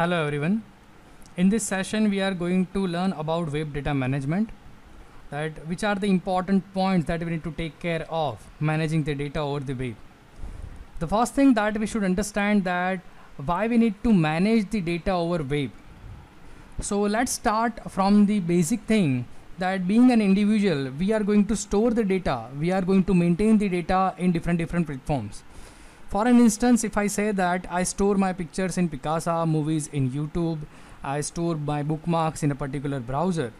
Hello everyone. In this session we are going to learn about web data management, that which are the important points that we need to take care of managing the data over the web. The first thing that we should understand that why we need to manage the data over web. So let's start from the basic thing that being an individual we are going to store the data, we are going to maintain the data in different platforms. For an instance, if I say that I store my pictures in Picasa, movies in YouTube, I store my bookmarks in a particular browser.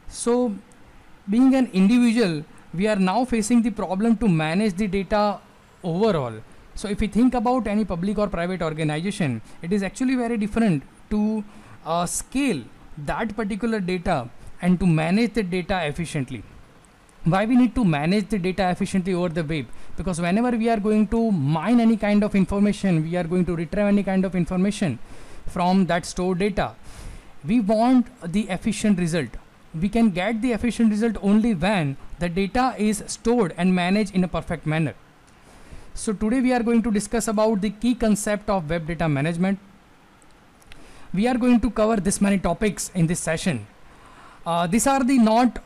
So, being an individual, we are now facing the problem to manage the data overall. So, if we think about any public or private organization, it is actually very different to scale that particular data and to manage the data efficiently. Why we need to manage the data efficiently over the web? Because whenever we are going to mine any kind of information, we are going to retrieve any kind of information from that stored data, we want the efficient result. We can get the efficient result only when the data is stored and managed in a perfect manner. So today we are going to discuss about the key concept of web data management. We are going to cover this many topics in this session. These are the not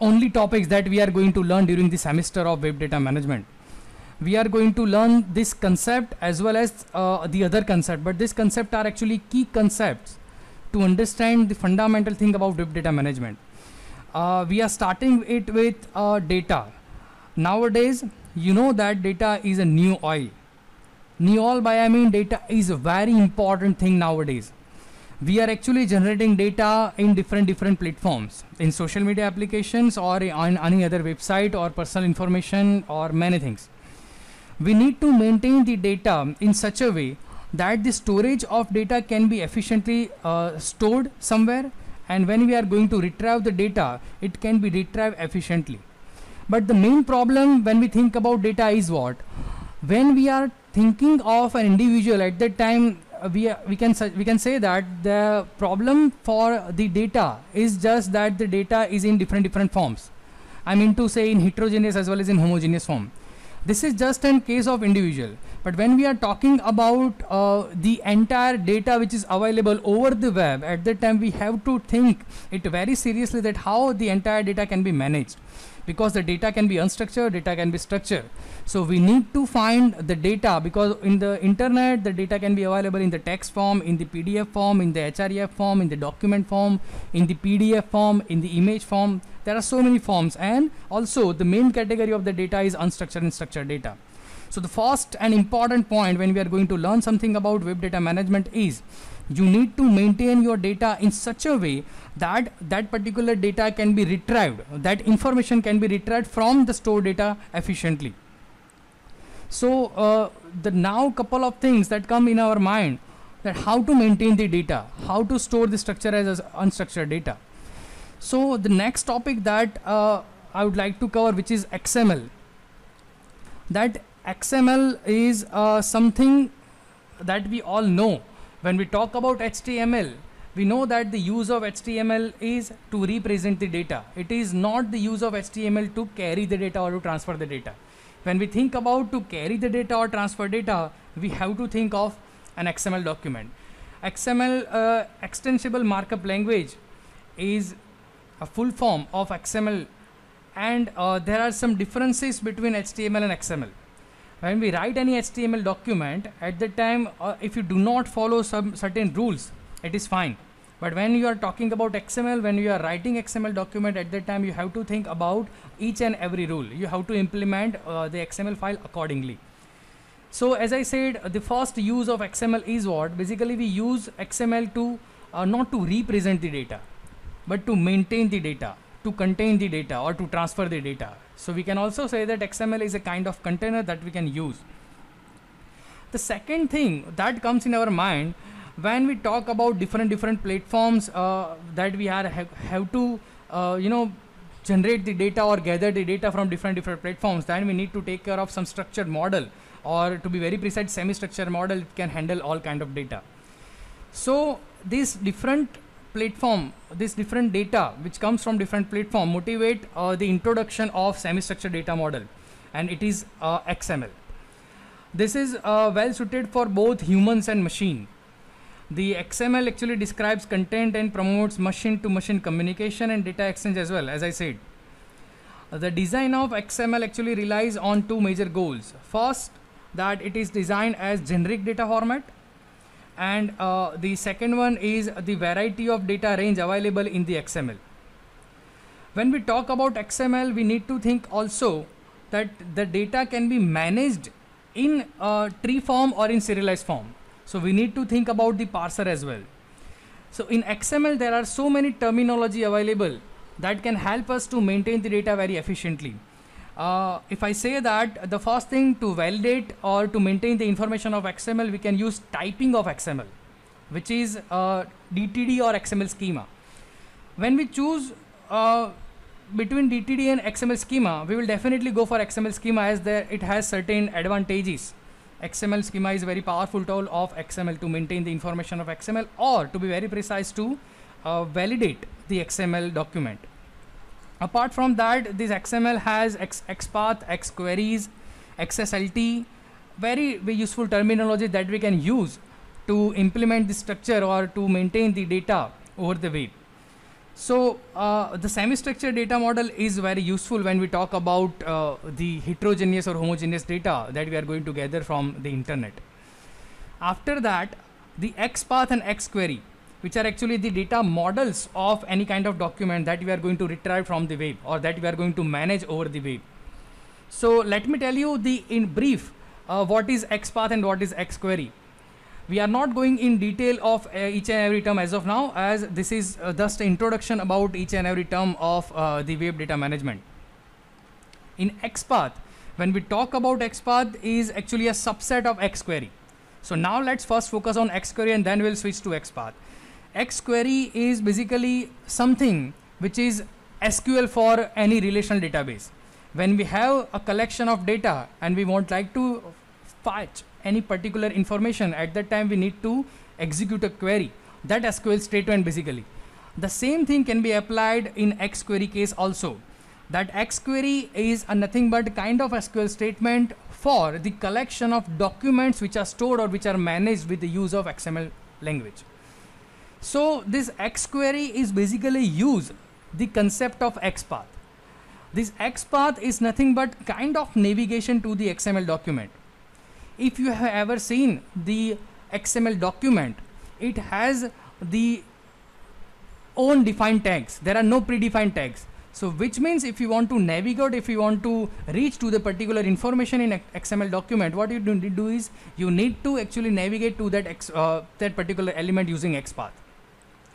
only topics that we are going to learn during the semester of web data management. We are going to learn this concept as well as the other concept, but this concept are actually key concepts to understand the fundamental thing about web data management. We are starting it with data. Nowadays, you know that data is a new oil. New oil by I mean data is a very important thing nowadays. We are actually generating data in different platforms, in social media applications or on any other website or personal information or many things. We need to maintain the data in such a way that the storage of data can be efficiently stored somewhere, and when we are going to retrieve the data, it can be retrieved efficiently. But the main problem when we think about data is what? When we are thinking of an individual at that time, we can say that the problem for the data is just that the data is in different forms. I mean to say in heterogeneous as well as in homogeneous form. This is just in case of individual. But when we are talking about the entire data which is available over the web, at that time we have to think it very seriously that how the entire data can be managed. Because the data can be unstructured, data can be structured. So we need to find the data, because in the internet the data can be available in the text form, in the PDF form, in the href form, in the document form, in the PDF form, in the image form. There are so many forms, and also the main category of the data is unstructured and structured data. So the first and important point when we are going to learn something about web data management is you need to maintain your data in such a way that that particular data can be retrieved, that information can be retrieved from the stored data efficiently. So the now couple of things that come in our mind, that how to maintain the data, how to store the structure as unstructured data. So the next topic that I would like to cover, which is XML. That XML is something that we all know. When we talk about HTML, we know that the use of HTML is to represent the data. It is not the use of HTML to carry the data or to transfer the data. When we think about to carry the data or transfer data, we have to think of an XML document. XML, extensible markup language, is a full form of XML, and there are some differences between HTML and XML. When we write any HTML document, at the time, if you do not follow some certain rules, it is fine. But when you are talking about XML, when you are writing XML document, at that time you have to think about each and every rule. You have to implement the XML file accordingly. So as I said, the first use of XML is what? Basically we use XML to not to represent the data, but to maintain the data, to contain the data or to transfer the data. So we can also say that XML is a kind of container that we can use. The second thing that comes in our mind when we talk about different platforms that we have to generate the data or gather the data from different platforms, then we need to take care of some structured model, or to be very precise, semi-structured model. It can handle all kind of data. So this different platform, this different data which comes from different platform motivate the introduction of semi-structured data model, and it is XML. This is well suited for both humans and machine. The XML actually describes content and promotes machine-to-machine communication and data exchange as well, as I said. The design of XML actually relies on two major goals. First, that it is designed as generic data format, and the second one is the variety of data range available in the XML. When we talk about XML, we need to think also that the data can be managed in tree form or in serialized form. So we need to think about the parser as well. So in XML, there are so many terminology available that can help us to maintain the data very efficiently. If I say that the first thing to validate or to maintain the information of XML, we can use typing of XML, which is DTD or XML schema. When we choose between DTD and XML schema, we will definitely go for XML schema as it has certain advantages. XML schema is a very powerful tool of XML to maintain the information of XML, or to be very precise, to validate the XML document. Apart from that, this XML has XPath, XQueries, XSLT, very useful terminology that we can use to implement the structure or to maintain the data over the web. So the semi-structured data model is very useful when we talk about the heterogeneous or homogeneous data that we are going to gather from the internet. After that, the XPath and XQuery, which are actually the data models of any kind of document that we are going to retrieve from the web or that we are going to manage over the web. So let me tell you in brief what is XPath and what is XQuery. We are not going in detail of each and every term as of now, as this is just an introduction about each and every term of the web data management. In XPath, when we talk about XPath, is actually a subset of XQuery. So now let's first focus on XQuery and then we'll switch to XPath. XQuery is basically something which is SQL for any relational database. When we have a collection of data and we want like to fetch any particular information, at that time we need to execute a query, that SQL statement basically. The same thing can be applied in XQuery case also. That XQuery is a nothing but kind of SQL statement for the collection of documents which are stored or which are managed with the use of XML language. So this XQuery is basically use the concept of XPath. This XPath is nothing but kind of navigation to the XML document. If you have ever seen the XML document, it has the own defined tags. There are no predefined tags. So which means if you want to navigate, if you want to reach to the particular information in XML document, what you do is you need to actually navigate to that particular element using XPath.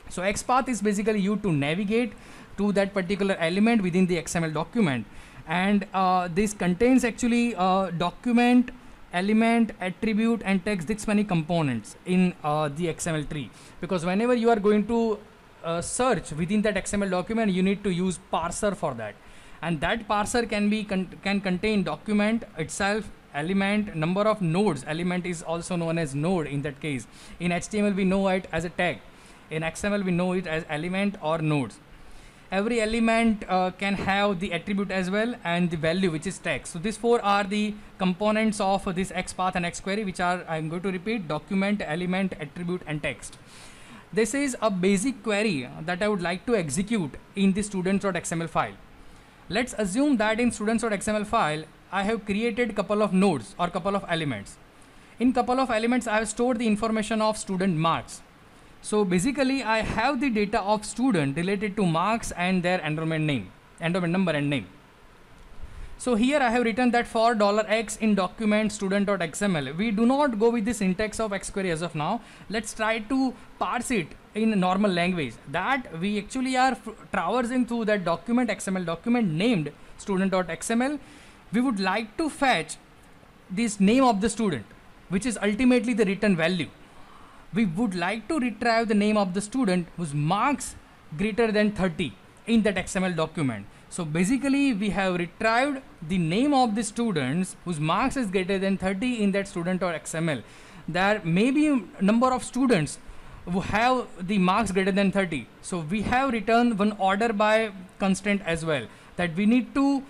So XPath is basically you to navigate to that particular element within the XML document, and this contains actually document, element, attribute and text, this many components in the XML tree, because whenever you are going to search within that XML document, you need to use parser for that, and that parser can contain document itself, element, number of nodes. Element is also known as node in that case. In HTML we know it as a tag, in XML we know it as element or nodes. Every element can have the attribute as well and the value, which is text. So these four are the components of this XPath and XQuery, which are, I'm going to repeat, document, element, attribute and text. This is a basic query that I would like to execute in the students.xml file. Let's assume that in students.xml file I have created couple of nodes or couple of elements. In couple of elements I have stored the information of student marks. So basically I have the data of student related to marks and their enrollment number and name. So here I have written that for $x in document student.xml. We do not go with the syntax of XQuery as of now. Let's try to parse it in normal language, that we actually are traversing through that document, XML document named student.xml. We would like to fetch this name of the student, which is ultimately the return value. We would like to retrieve the name of the student whose marks greater than 30 in that XML document. So basically we have retrieved the name of the students whose marks is greater than 30 in that student.xml. There may be number of students who have the marks greater than 30. So we have returned one order by constraint as well, that we need to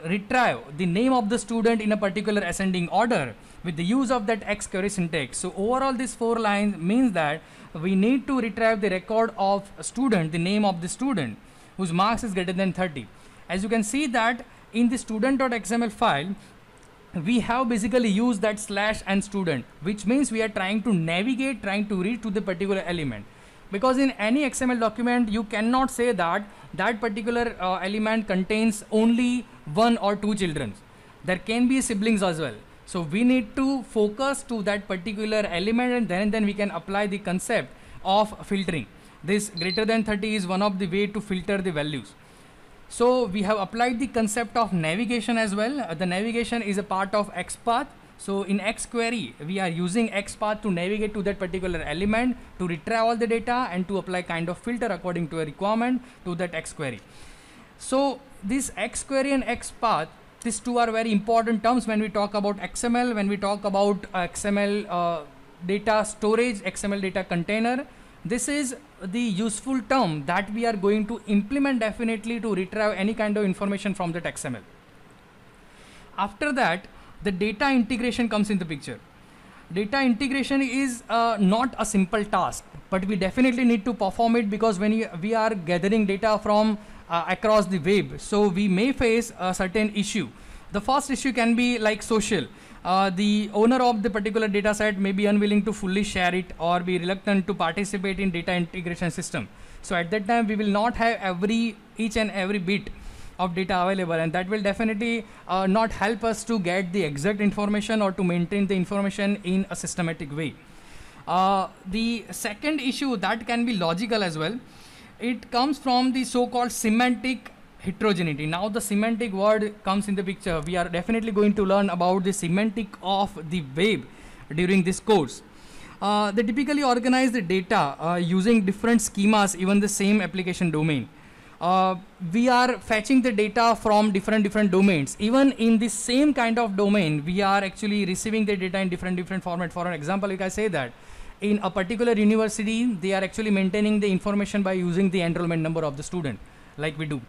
retrieve the name of the student in a particular ascending order with the use of that X query syntax. So overall this 4 lines means that we need to retrieve the record of a student, the name of the student whose marks is greater than 30. As you can see that in the student.xml file, we have basically used that slash and student, which means we are trying to navigate, trying to read to the particular element. Because in any XML document, you cannot say that that particular element contains only 1 or 2 children. There can be siblings as well. So we need to focus to that particular element, and then we can apply the concept of filtering. This greater than 30 is one of the way to filter the values. So we have applied the concept of navigation as well. The navigation is a part of XPath. So in XQuery, we are using XPath to navigate to that particular element, to retrieve all the data and to apply kind of filter according to a requirement to that XQuery. So this XQuery and XPath, these two are very important terms when we talk about XML, when we talk about XML data storage, XML data container. This is the useful term that we are going to implement definitely to retrieve any kind of information from that XML. After that, the data integration comes in the picture. Data integration is not a simple task, but we definitely need to perform it, because when we are gathering data from across the web, so we may face a certain issue. The first issue can be like social. The owner of the particular data set may be unwilling to fully share it or be reluctant to participate in data integration system. So at that time, we will not have each and every bit of data available, and that will definitely not help us to get the exact information or to maintain the information in a systematic way. The second issue that can be logical as well, it comes from the so-called semantic heterogeneity. Now the semantic word comes in the picture. We are definitely going to learn about the semantic of the web during this course. They typically organize the data using different schemas, even the same application domain. We are fetching the data from different domains. Even in the same kind of domain, we are actually receiving the data in different format. For an example, like I say that in a particular university, they are actually maintaining the information by using the enrollment number of the student, like we do.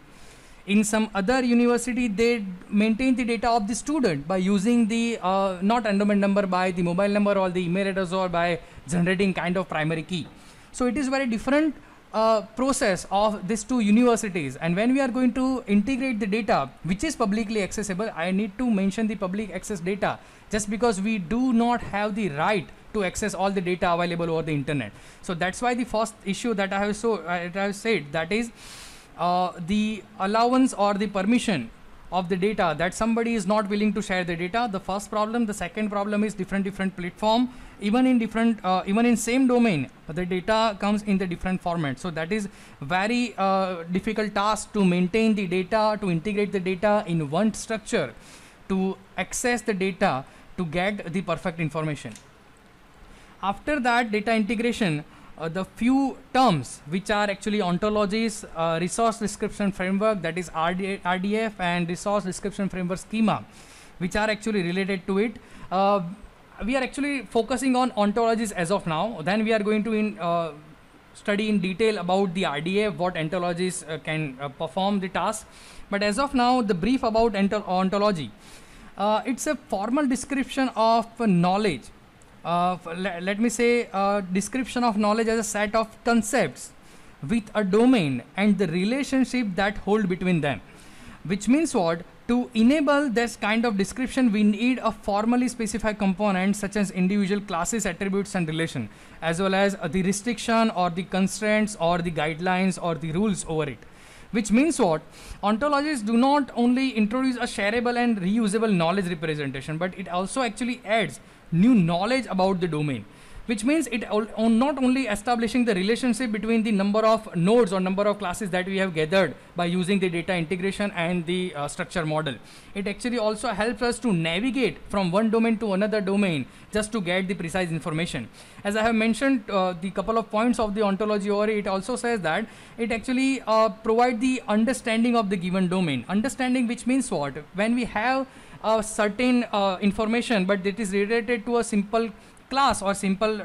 In some other university, they maintain the data of the student by using the not enrollment number, by the mobile number or the email address, or by generating kind of primary key. So it is very different process of these two universities. And when we are going to integrate the data which is publicly accessible, I need to mention the public access data, just because we do not have the right to access all the data available over the internet. So that's why the first issue that I have said, that is the allowance or the permission of the data, that somebody is not willing to share the data. The first problem. The second problem is different platform, even in same domain, the data comes in the different format. So that is very difficult task to maintain the data, to integrate the data in one structure, to access the data, to get the perfect information. After that data integration, the few terms which are actually ontologies, resource description framework, that is RDF, and resource description framework schema, which are actually related to it. We are actually focusing on ontologies as of now. Then we are going to study in detail about the RDF, what ontologies can perform the task. But as of now, the brief about ontology. It's a formal description of knowledge. Let me say description of knowledge as a set of concepts with a domain and the relationship that hold between them. Which means what? To enable this kind of description, we need a formally specified component such as individual classes, attributes and relation, as well as the restriction or the constraints or the guidelines or the rules over it. Which means what? Ontologies do not only introduce a shareable and reusable knowledge representation, but it also actually adds new knowledge about the domain. Which means it not only establishing the relationship between the number of nodes or number of classes that we have gathered by using the data integration and the structure model. It actually also helps us to navigate from one domain to another domain just to get the precise information. As I have mentioned the couple of points of the ontology over, it also says that it actually provide the understanding of the given domain. Understanding, which means what? When we have a certain information, but it is related to a simple class or simple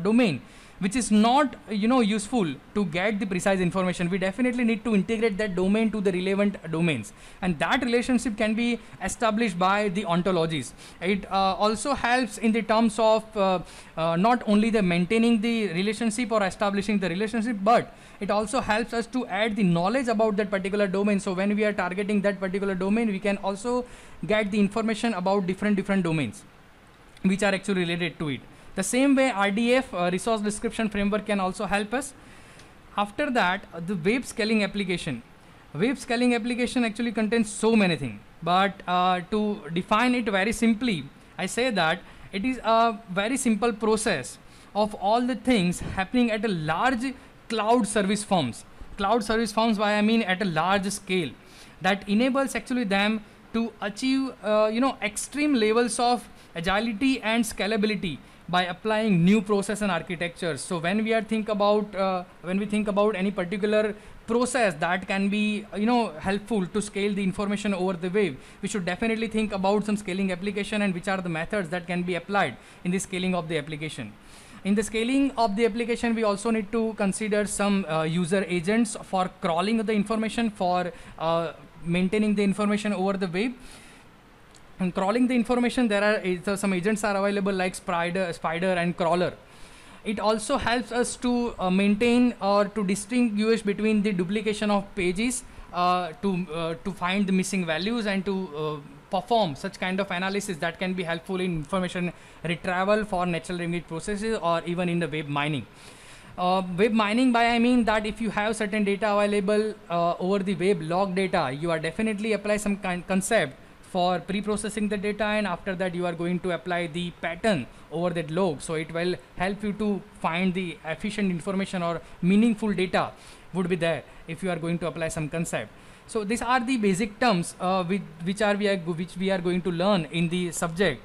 domain, which is not useful to get the precise information. We definitely need to integrate that domain to the relevant domains, and that relationship can be established by the ontologies. It also helps in the terms of not only the maintaining the relationship or establishing the relationship, but it also helps us to add the knowledge about that particular domain. So when we are targeting that particular domain, we can also get the information about different domains which are actually related to it. The same way RDF, resource description framework, can also help us. After that, the web scaling application. Web scaling application actually contains so many things, but to define it very simply, I say that it is a very simple process of all the things happening at a large cloud service firms. Cloud service firms, by I mean at a large scale, that enables actually them to achieve extreme levels of agility and scalability by applying new process and architectures. So when we think about any particular process that can be helpful to scale the information over the web, we should definitely think about some scaling application and which are the methods that can be applied in the scaling of the application. In the scaling of the application, we also need to consider some user agents for crawling the information, for maintaining the information over the web. And crawling the information, there are some agents are available like Spider and Crawler. It also helps us to maintain or to distinguish between the duplication of pages, to find the missing values and to perform such kind of analysis that can be helpful in information retrieval for natural language processes or even in the web mining. Web mining, by I mean that if you have certain data available over the web, log data, you are definitely apply some concept for pre-processing the data, and after that you are going to apply the pattern over that log. So it will help you to find the efficient information or meaningful data would be there if you are going to apply some concept. So these are the basic terms which we are going to learn in the subject.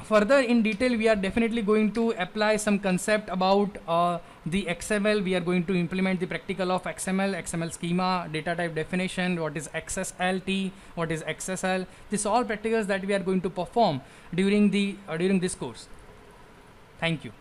Further in detail, we are definitely going to apply some concept about the XML. We are going to implement the practical of XML schema, data type definition, what is XSLT, what is XSL. These all practicals that we are going to perform during this course. Thank you.